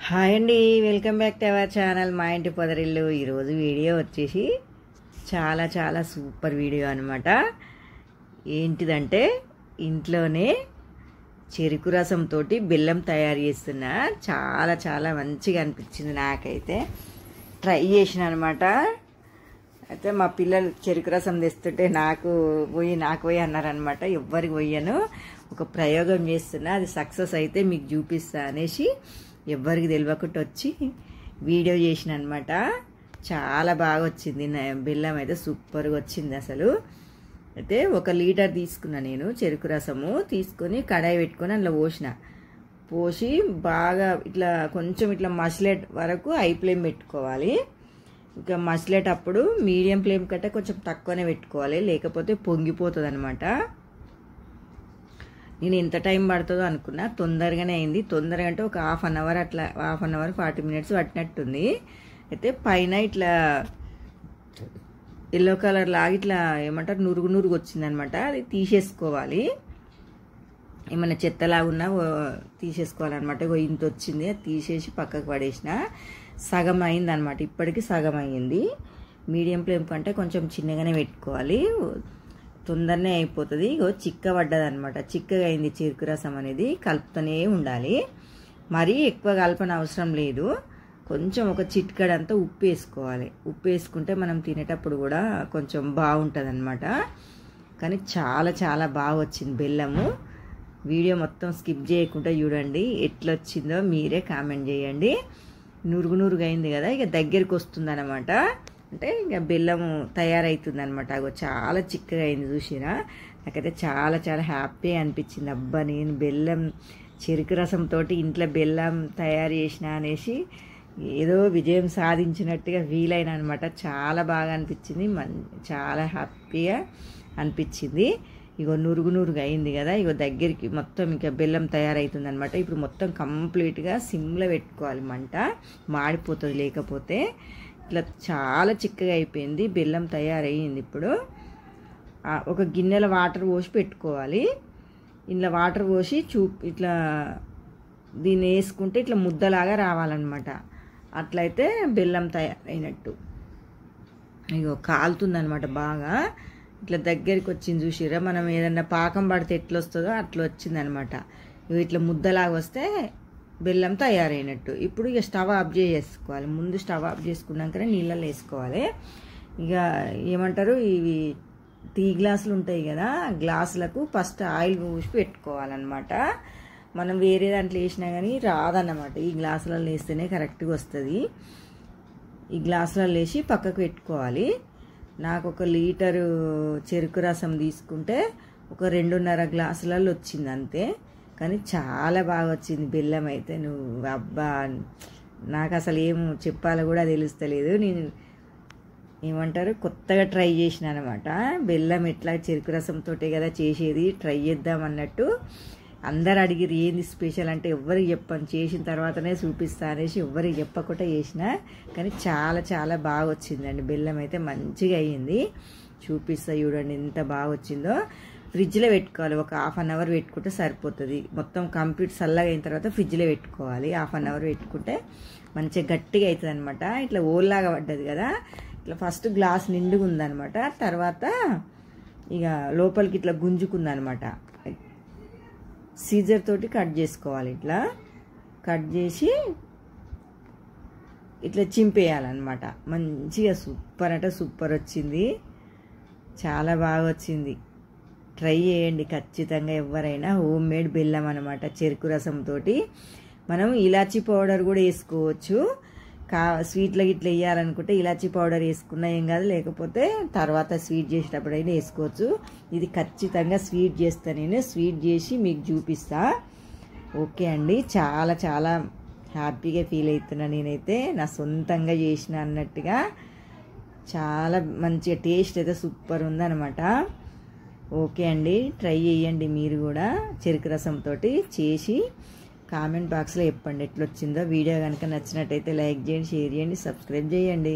Hi అండి, welcome back to our channel మా ఇంటి పొదరిల్లు. ఈరోజు వీడియో వచ్చేసి చాలా చాలా సూపర్ వీడియో అనమాట. ఏంటిదంటే ఇంట్లోనే చెరుకు రసంతో బెల్లం తయారు చేస్తున్నా. చాలా చాలా మంచిగా అనిపించింది నాకైతే. ట్రై చేసిన అనమాట. అయితే మా పిల్లలు చెరుకు రసం తెస్తుంటే నాకు పోయి అన్నారనమాట. ఎవ్వరికి పోయాను, ఒక ప్రయోగం చేస్తున్నా, అది సక్సెస్ అయితే మీకు చూపిస్తా అనేసి ఎవ్వరికి తెలియకుండా వచ్చి వీడియో చేసిన అనమాట. చాలా బాగా వచ్చింది, బెల్లం అయితే సూపర్గా వచ్చింది అసలు. అయితే 1 లీటర్ తీసుకున్నా నేను చెరుకు రసము. తీసుకొని కడాయి పెట్టుకొని అందులో పోసి బాగా ఇట్లా కొంచెం ఇట్లా మసిలేట్ వరకు హై ఫ్లేమ్ పెట్టుకోవాలి. ఇంకా మసిలేటప్పుడు మీడియం ఫ్లేమ్ కంటే కొంచెం తక్కువనే పెట్టుకోవాలి, లేకపోతే పొంగిపోతుంది అనమాట. నేను ఎంత టైం పడుతుందో అనుకున్నా, తొందరగానే అయింది. తొందరగా అంటే ఒక హాఫ్ అన్ అవర్, అట్లా హాఫ్ అన్ అవర్ 40 మినిట్స్ పట్టినట్టుంది. అయితే పైన ఇట్లా ఎల్లో కలర్ లాగా ఇట్లా ఏమంటారు నురుగు వచ్చిందనమాట. అది తీసేసుకోవాలి, ఏమన్నా చెత్తలాగున్నా తీసేసుకోవాలన్నమాట. ఇంత వచ్చింది, అది తీసేసి పక్కకు పడేసిన. సగం అయింది అనమాట, ఇప్పటికి సగం అయ్యింది. మీడియం ఫ్లేమ్ కంటే కొంచెం చిన్నగానే పెట్టుకోవాలి, తొందరనే అయిపోతుంది. చిక్కబడ్డది అనమాట, చిక్కగా అయింది చెరుకు రసం అనేది. కలుపుతూనే ఉండాలి, మరీ ఎక్కువ కలపన అవసరం లేదు. కొంచెం ఒక చిటికెడంతా ఉప్పు వేసుకోవాలి. ఉప్పు వేసుకుంటే మనం తినేటప్పుడు కూడా కొంచెం బాగుంటుంది అనమాట. కానీ చాలా చాలా బాగా వచ్చింది బెల్లము. వీడియో మొత్తం స్కిప్ చేయకుండా చూడండి, ఎట్లా వచ్చిందో మీరే కామెంట్ చేయండి. నురుగు అయింది కదా, ఇక దగ్గరికి వస్తుంది అనమాట. అంటే ఇక బెల్లము తయారవుతుంది అనమాట. అగో చాలా చిక్కగా అయింది, చూసినా. నాకైతే చాలా చాలా హ్యాపీ అనిపించింది. అబ్బా, నేను బెల్లం చెరుకు రసంతో ఇంట్లో బెల్లం తయారు చేసిన అనేసి ఏదో విజయం సాధించినట్టుగా ఫీల్ అయినా అనమాట. చాలా బాగా అనిపించింది, చాలా హ్యాపీగా అనిపించింది. ఇగో నురుగు అయింది కదా, ఇగో దగ్గరికి మొత్తం ఇంకా బెల్లం తయారవుతుంది అనమాట. ఇప్పుడు మొత్తం కంప్లీట్గా సిమ్లో పెట్టుకోవాలి, మంట మాడిపోతుంది లేకపోతే. ఇట్లా చాలా చిక్కగా అయిపోయింది, బెల్లం తయారయ్యింది. ఇప్పుడు ఒక గిన్నెల వాటర్ పోసి పెట్టుకోవాలి. ఇంట్లో వాటర్ పోసి ఇట్లా దీన్ని వేసుకుంటే ఇట్లా ముద్దలాగా రావాలన్నమాట. అట్లయితే బెల్లం తయారైనట్టు. ఇగో కాలుతుందనమాట బాగా, ఇట్లా దగ్గరికి వచ్చింది చూసిరా. మనం ఏదన్నా పాకం పడితే ఎట్లా వస్తుందో అట్లా వచ్చిందనమాట. ఇట్లా ముద్దలాగా వస్తే బెల్లం తయారైనట్టు. ఇప్పుడు ఇక స్టవ్ ఆఫ్ చేసుకోవాలి. ముందు స్టవ్ ఆఫ్ చేసుకున్నాకనే నీళ్ళలో వేసుకోవాలి. ఇక ఏమంటారు, ఇవి టీ గ్లాసులు ఉంటాయి కదా, గ్లాసులకు ఫస్ట్ ఆయిల్ పూసి పెట్టుకోవాలన్నమాట. మనం వేరే దాంట్లో వేసినా కానీ రాదన్నమాట, ఈ గ్లాసులలో వేస్తేనే కరెక్ట్గా వస్తుంది. ఈ గ్లాసులలో వేసి పక్కకు పెట్టుకోవాలి. నాకు 1 లీటరు చెరుకు రసం తీసుకుంటే ఒక 2.5 గ్లాసులలో వచ్చింది అంతే. కానీ చాలా బాగా వచ్చింది బెల్లం అయితే. నువ్వు అబ్బా, నాకు అసలు ఏం చెప్పాలో కూడా తెలుస్తలేదు. నేను ఏమంటారు కొత్తగా ట్రై చేసిన అనమాట. బెల్లం ఎట్లా చెరుకు రసంతో కదా చేసేది, ట్రై చేద్దాం అన్నట్టు. అందరు అడిగిరు ఏంది స్పెషల్ అంటే, ఎవ్వరికి చెప్పాను, చేసిన తర్వాతనే చూపిస్తా అనేసి ఎవ్వరికి చెప్పకుండా చేసిన. కానీ చాలా చాలా బాగా వచ్చిందండి, బెల్లం అయితే మంచిగా అయ్యింది. చూపిస్తా చూడండి ఎంత బాగా వచ్చిందో. ఫ్రిడ్జ్లో పెట్టుకోవాలి, ఒక హాఫ్ అన్ అవర్ పెట్టుకుంటే సరిపోతుంది. మొత్తం కంప్లీట్ చల్లగా అయిన తర్వాత ఫ్రిడ్జ్లో పెట్టుకోవాలి. హాఫ్ అన్ అవర్ పెట్టుకుంటే మంచిగా గట్టిగా అవుతుంది అనమాట. ఇట్లా ఓల్లాగా పడ్డది కదా, ఇట్లా ఫస్ట్ గ్లాస్ నిండుగా ఉందనమాట. తర్వాత ఇక లోపలికి ఇట్లా గుంజుకుందనమాట. సీజర్ తోటి కట్ చేసుకోవాలి. ఇట్లా కట్ చేసి ఇట్లా చింపేయాలన్నమాట. మంచిగా సూపర్ అంటే సూపర్ వచ్చింది, చాలా బాగా వచ్చింది. ట్రై చేయండి ఖచ్చితంగా ఎవరైనా. హోమ్ మేడ్ బెల్లం అనమాట చెరుకు రసంతో. మనం ఇలాచీ పౌడర్ కూడా వేసుకోవచ్చు. స్వీట్లకి ఇట్లా వేయాలనుకుంటే ఇలాచీ పౌడర్ వేసుకున్నా ఏం కాదు, లేకపోతే తర్వాత స్వీట్ చేసేటప్పుడైనా వేసుకోవచ్చు. ఇది ఖచ్చితంగా స్వీట్ చేస్తా, నేను స్వీట్ చేసి మీకు చూపిస్తా. ఓకే అండి, చాలా చాలా హ్యాపీగా ఫీల్ అవుతున్నా నేనైతే, నా సొంతంగా చేసిన అన్నట్టుగా. చాలా మంచిగా టేస్ట్ అయితే సూపర్ ఉందన్నమాట. ఓకే అండి, ట్రై చేయండి మీరు కూడా చెరుకు రసంతో చేసి. కామెంట్ బాక్స్లో చెప్పండి ఎట్లొచ్చిందో. వీడియో కనుక నచ్చినట్టయితే లైక్ చేయండి, షేర్ చేయండి, సబ్స్క్రైబ్ చేయండి.